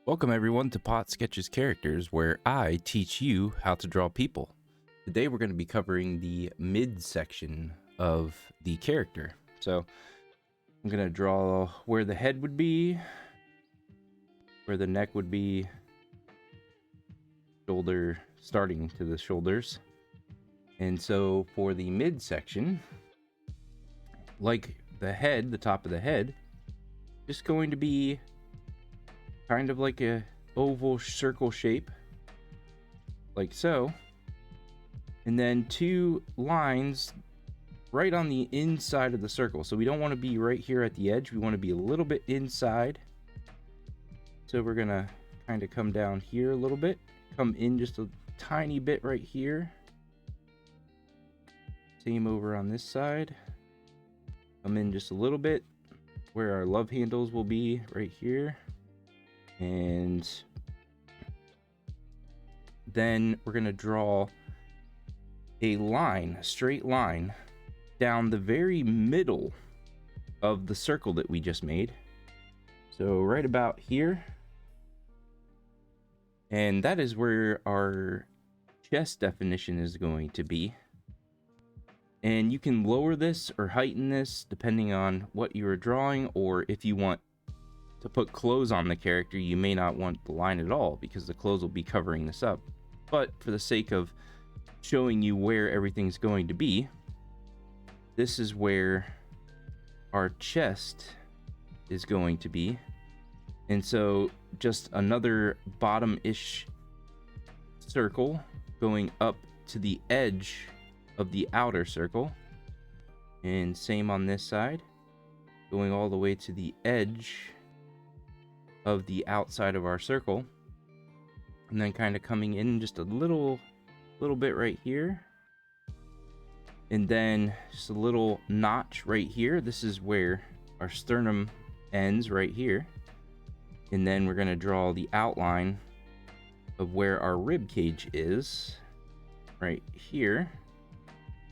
Welcome everyone to Pot Sketches Characters, where I teach you how to draw people. Today we're going to be covering the midsection of the character. So I'm going to draw where the head would be, where the neck would be, shoulder starting to the shoulders. And so for the midsection, like the head, the top of the head, just going to be kind of like a oval circle shape, like so, and then two lines right on the inside of the circle. So we don't want to be right here at the edge, we want to be a little bit inside. So we're gonna kind of come down here a little bit, come in just a tiny bit right here, same over on this side, come in just a little bit where our love handles will be right here. And then we're going to draw a line, a straight line, down the very middle of the circle that we just made. So right about here. And that is where our chest definition is going to be. And you can lower this or heighten this depending on what you are drawing, or if you want to put clothes on the character, you may not want the line at all because the clothes will be covering this up. But for the sake of showing you where everything's going to be, this is where our chest is going to be. And so just another bottom-ish circle going up to the edge of the outer circle. And same on this side, going all the way to the edge of the outside of our circle, and then kind of coming in just a little bit right here, and then just a little notch right here. This is where our sternum ends right here, and then we're going to draw the outline of where our rib cage is right here,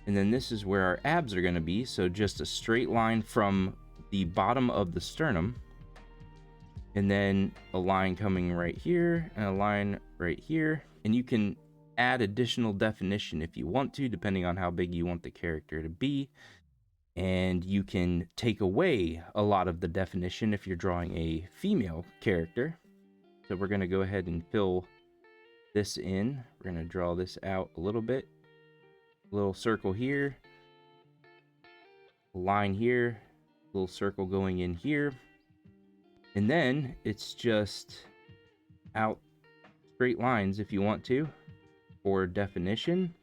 and then this is where our abs are going to be. So just a straight line from the bottom of the sternum, and then a line coming right here and a line right here. And you can add additional definition if you want to, depending on how big you want the character to be. And you can take away a lot of the definition if you're drawing a female character. So we're going to go ahead and fill this in. We're going to draw this out a little bit. A little circle here, a line here, a little circle going in here. And then it's just out straight lines if you want to, for definition,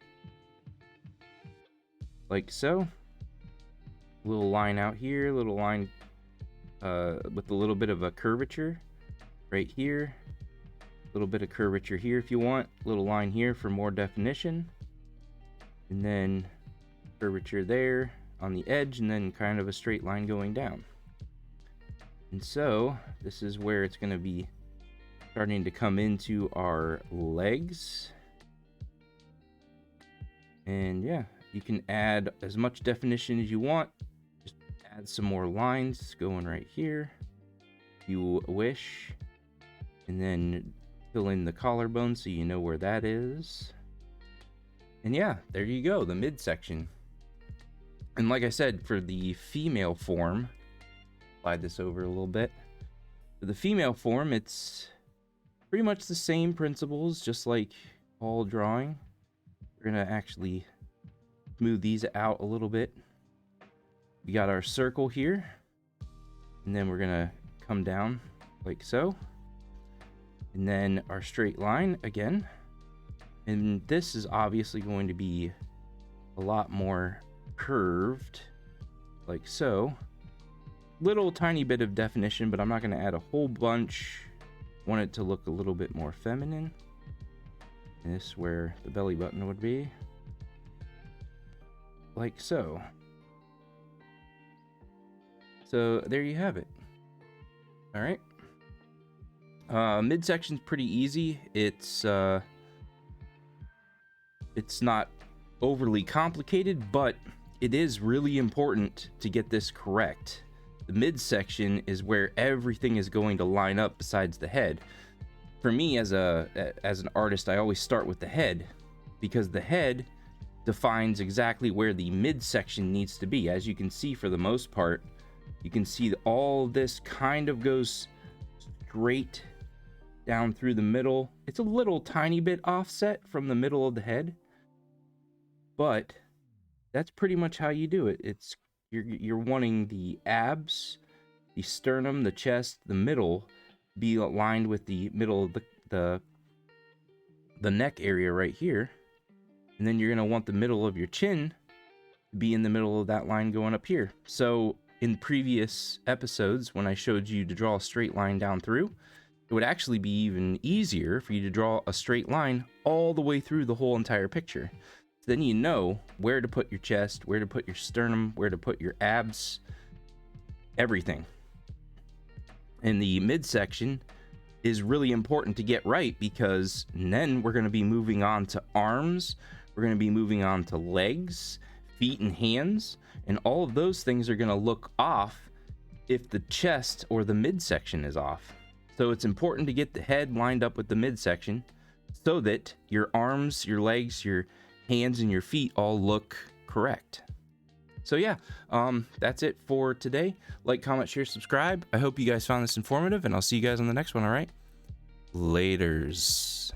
like so. Little line out here, little line with a little bit of a curvature right here, a little bit of curvature here if you want, little line here for more definition, and then curvature there on the edge, and then kind of a straight line going down. And so this is where it's going to be starting to come into our legs. And yeah, you can add as much definition as you want. Just add some more lines going right here if you wish. And then fill in the collarbone so you know where that is. And yeah, there you go, the midsection. And like I said, for the female form, slide this over a little bit. For the female form, it's pretty much the same principles, just like all drawing. We're gonna actually smooth these out a little bit. We got our circle here, and then we're gonna come down like so, and then our straight line again. And this is obviously going to be a lot more curved, like so. Little tiny bit of definition, but I'm not going to add a whole bunch. I want it to look a little bit more feminine. And this is where the belly button would be, like so. So there you have it. All right. Midsection's pretty easy. It's not overly complicated, but it is really important to get this correct. The midsection is where everything is going to line up besides the head. for me as an artist, I always start with the head, because the head defines exactly where the midsection needs to be. As you can see, for the most part, you can see that all this kind of goes straight down through the middle. It's a little tiny bit offset from the middle of the head, but that's pretty much how you do it. It's you're wanting the abs, the sternum, the chest, the middle be aligned with the middle of the neck area right here, and then you're going to want the middle of your chin to be in the middle of that line going up here. So in previous episodes, when I showed you to draw a straight line down through, it would actually be even easier for you to draw a straight line all the way through the whole entire picture. So then you know where to put your chest, where to put your sternum, where to put your abs, everything. And the midsection is really important to get right, because then we're going to be moving on to arms, we're going to be moving on to legs, feet, and hands, and all of those things are going to look off if the chest or the midsection is off. So it's important to get the head lined up with the midsection so that your arms, your legs, your hands, and your feet all look correct. So yeah, that's it for today. Like, comment, share, subscribe. I hope you guys found this informative, and I'll see you guys on the next one, all right? Laters.